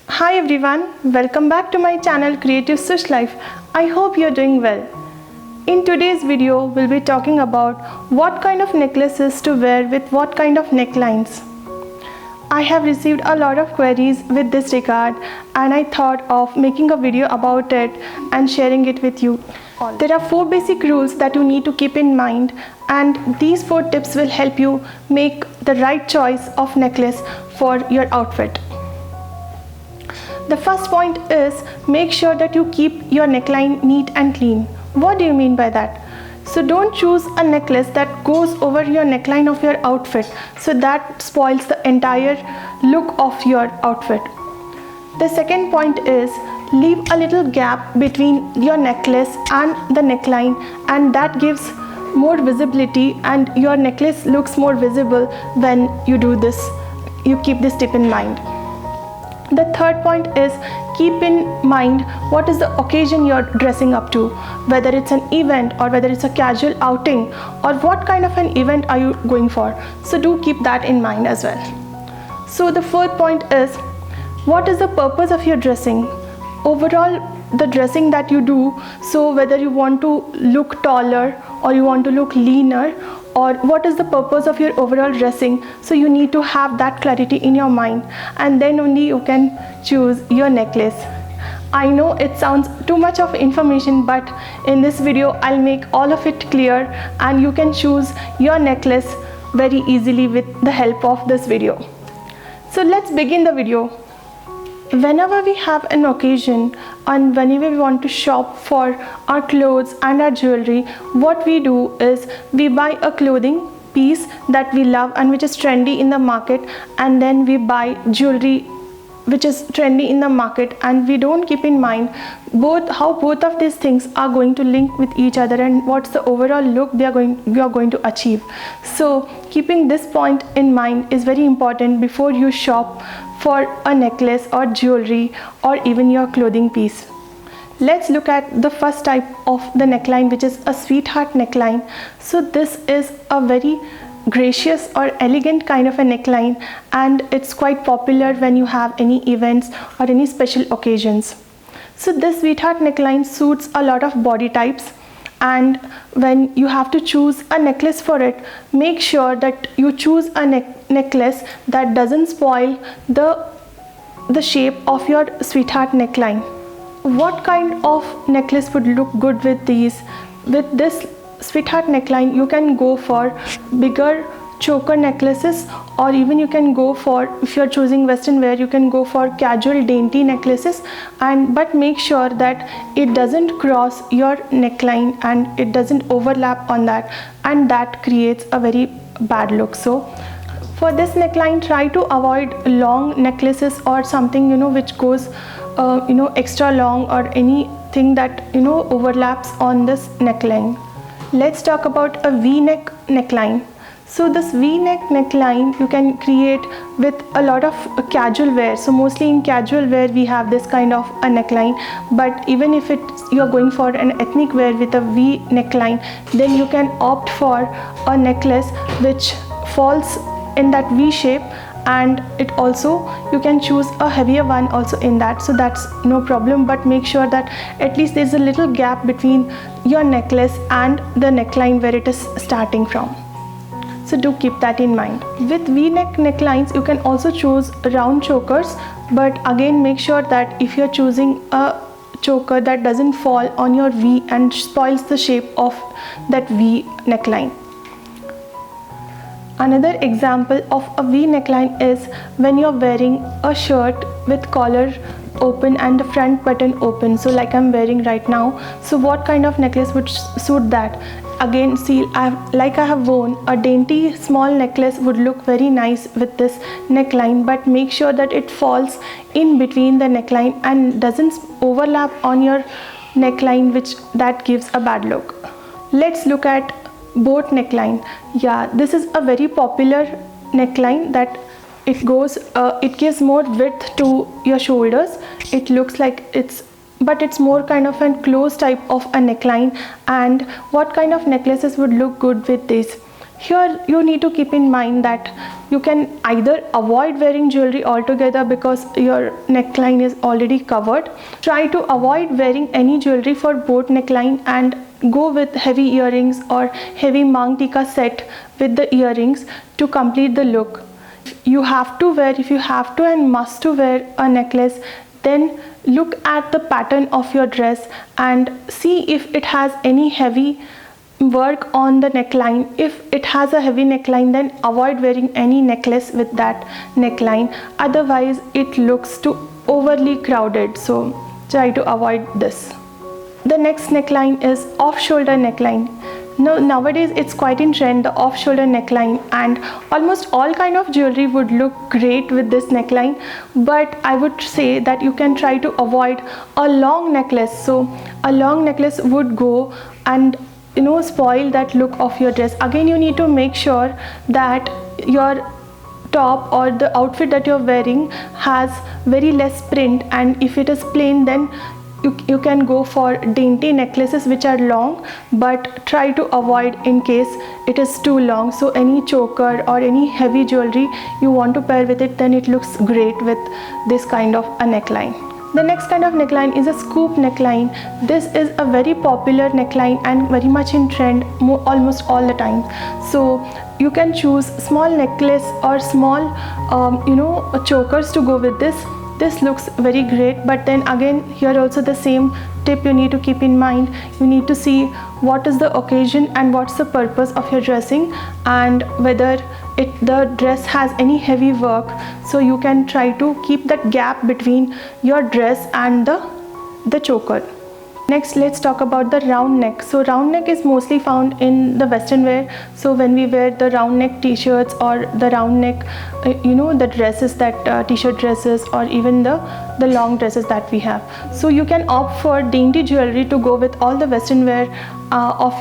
Hi everyone, welcome back to my channel Creative Sush Life. I hope you're doing well. In today's video, we'll be talking about what kind of necklaces to wear with what kind of necklines. I have received a lot of queries with this regard and I thought of making a video about it and sharing it with you. There are 4 basic rules that you need to keep in mind, and these 4 tips will help you make the right choice of necklace for your outfit. The first point is make sure that you keep your neckline neat and clean. What do you mean by that? So don't choose a necklace that goes over your neckline of your outfit, so that spoils the entire look of your outfit. The second point is leave a little gap between your necklace and the neckline, and that gives more visibility and your necklace looks more visible when you do this. You keep this tip in mind. The third point is keep in mind what is the occasion you're dressing up to, whether it's an event or whether it's a casual outing, or what kind of an event are you going for. So do keep that in mind as well. So the fourth point is what is the purpose of your dressing? Overall, the dressing that you do, so whether you want to look taller or you want to look leaner, or what is the purpose of your overall dressing, so you need to have that clarity in your mind, and then only you can choose your necklace. I know it sounds too much of information, but in this video I'll make all of it clear and you can choose your necklace very easily with the help of this video. So let's begin the video. Whenever we have an occasion and whenever we want to shop for our clothes and our jewelry, what we do is we buy a clothing piece that we love and which is trendy in the market, and then we buy jewelry which is trendy in the market, and we don't keep in mind how both of these things are going to link with each other and what's the overall look we are going to achieve. So keeping this point in mind is very important before you shop for a necklace or jewelry or even your clothing piece. Let's look at the first type of the neckline, which is a sweetheart neckline. So this is a very gracious or elegant kind of a neckline, and it's quite popular when you have any events or any special occasions. So this sweetheart neckline suits a lot of body types, and when you have to choose a necklace for it, make sure that you choose a necklace that doesn't spoil the shape of your sweetheart neckline. What kind of necklace would look good with these? With this sweetheart neckline, you can go for bigger choker necklaces, or even you can go for, if you're choosing western wear, you can go for casual dainty necklaces, but make sure that it doesn't cross your neckline and it doesn't overlap on that, and that creates a very bad look. So for this neckline, try to avoid long necklaces or something which goes extra long, or anything that overlaps on this neckline. Let's talk about a V-neck neckline. So this V-neck neckline you can create with a lot of casual wear. So mostly in casual wear we have this kind of a neckline, but even if you're going for an ethnic wear with a V neckline, then you can opt for a necklace which falls in that V shape, and it also, you can choose a heavier one also in that, so that's no problem, but make sure that at least there's a little gap between your necklace and the neckline where it is starting from. So do keep that in mind. With V-neck necklines you can also choose round chokers, but again make sure that if you're choosing a choker that doesn't fall on your V and spoils the shape of that V neckline. Another example of a V neckline is when you're wearing a shirt with collar open and the front button open, so like I'm wearing right now. So what kind of necklace would suit that? Again, see, I have worn a dainty small necklace would look very nice with this neckline, but make sure that it falls in between the neckline and doesn't overlap on your neckline, which that gives a bad look. Let's look at boat neckline. Yeah, this is a very popular neckline that it gives more width to your shoulders. It looks like but it's more kind of a closed type of a neckline. And what kind of necklaces would look good with this? Here you need to keep in mind that you can either avoid wearing jewelry altogether because your neckline is already covered. Try to avoid wearing any jewelry for both neckline and go with heavy earrings or heavy Mang Tika set with the earrings to complete the look. If you have to and must to wear a necklace, then look at the pattern of your dress and see if it has any heavy work on the neckline. If it has a heavy neckline, then avoid wearing any necklace with that neckline, otherwise it looks too overly crowded, so try to avoid this. The next neckline is off-shoulder neckline. Now nowadays it's quite in trend, the off-shoulder neckline, and almost all kind of jewelry would look great with this neckline, but I would say that you can try to avoid a long necklace. So a long necklace would go and spoil that look of your dress. Again, you need to make sure that your top or the outfit that you're wearing has very less print, and if it is plain, then you can go for dainty necklaces which are long, but try to avoid in case it is too long. So any choker or any heavy jewelry you want to pair with it, then it looks great with this kind of a neckline. The next kind of neckline is a scoop neckline. This is a very popular neckline and very much in trend almost all the time. So you can choose small necklace or small chokers to go with this. This looks very great, but then again here also the same tip you need to keep in mind. You need to see what is the occasion and what's the purpose of your dressing, and whether the dress has any heavy work, so you can try to keep that gap between your dress and the choker. Next, let's talk about the round neck. So round neck is mostly found in the western wear. So when we wear the round neck t-shirts or the round neck the dresses, that t-shirt dresses, or even the long dresses that we have, so you can opt for dainty jewelry to go with all the western wear of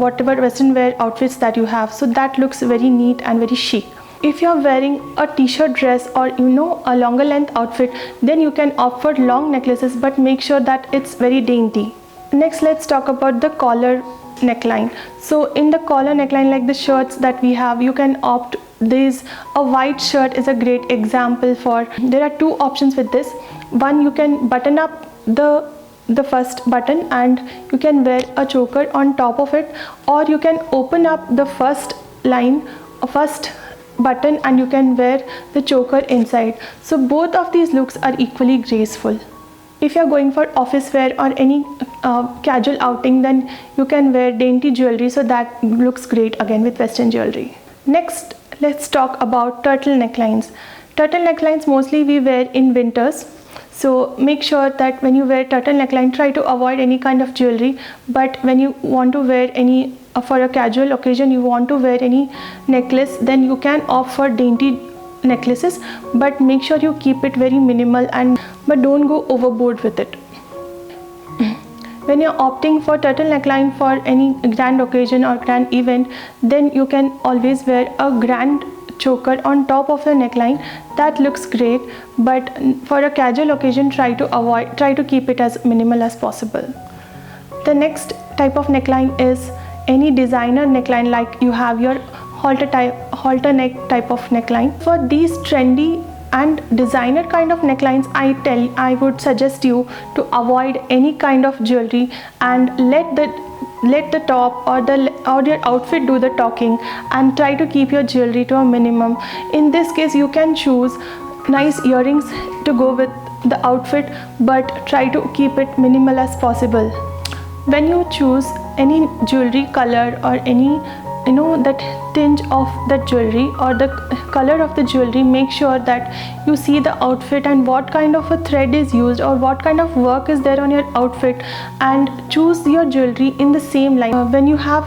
whatever western wear outfits that you have, so that looks very neat and very chic. If you are wearing a t-shirt dress or a longer length outfit, then you can opt for long necklaces, but make sure that it's very dainty. Next, let's talk about the collar neckline. So in the collar neckline, like the shirts that we have, you can opt a white shirt is a great example for. There are two options with this. One, you can button up the first button and you can wear a choker on top of it, or you can open up the first button and you can wear the choker inside. So both of these looks are equally graceful. If you are going for office wear or any casual outing, then you can wear dainty jewelry, so that looks great again with western jewelry. Next, let's talk about turtle necklines. Turtle necklines mostly we wear in winters, so make sure that when you wear turtle neckline, try to avoid any kind of jewelry, but when you want to wear any for a casual occasion, you want to wear any necklace, then you can opt for dainty necklaces, but make sure you keep it very minimal but don't go overboard with it. When you're opting for turtle neckline for any grand occasion or grand event, then you can always wear a grand choker on top of the neckline. That looks great, but for a casual occasion, try to keep it as minimal as possible. The next type of neckline is any designer neckline, like you have your halter neck type of neckline. For these trendy and designer kind of necklines, I would suggest you to avoid any kind of jewelry and let the top or your outfit do the talking, and try to keep your jewelry to a minimum. In this case, you can choose nice earrings to go with the outfit, but try to keep it minimal as possible. When you choose any jewelry color or any that tinge of the jewelry or the color of the jewelry, make sure that you see the outfit and what kind of a thread is used or what kind of work is there on your outfit, and choose your jewelry in the same line. When you have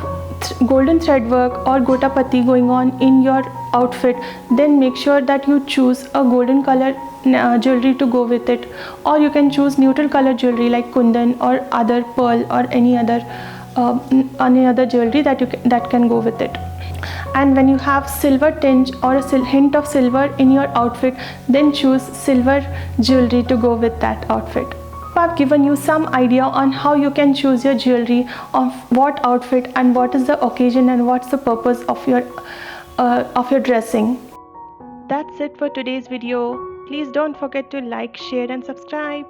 golden thread work or gotapati going on in your outfit, then make sure that you choose a golden color jewelry to go with it, or you can choose neutral color jewelry like kundan or other pearl or any other jewelry that can go with it. And when you have silver tinge or a hint of silver in your outfit, then choose silver jewelry to go with that outfit. I've given you some idea on how you can choose your jewelry, of what outfit and what is the occasion and what's the purpose of your dressing. That's it for today's video. Please don't forget to like, share and subscribe.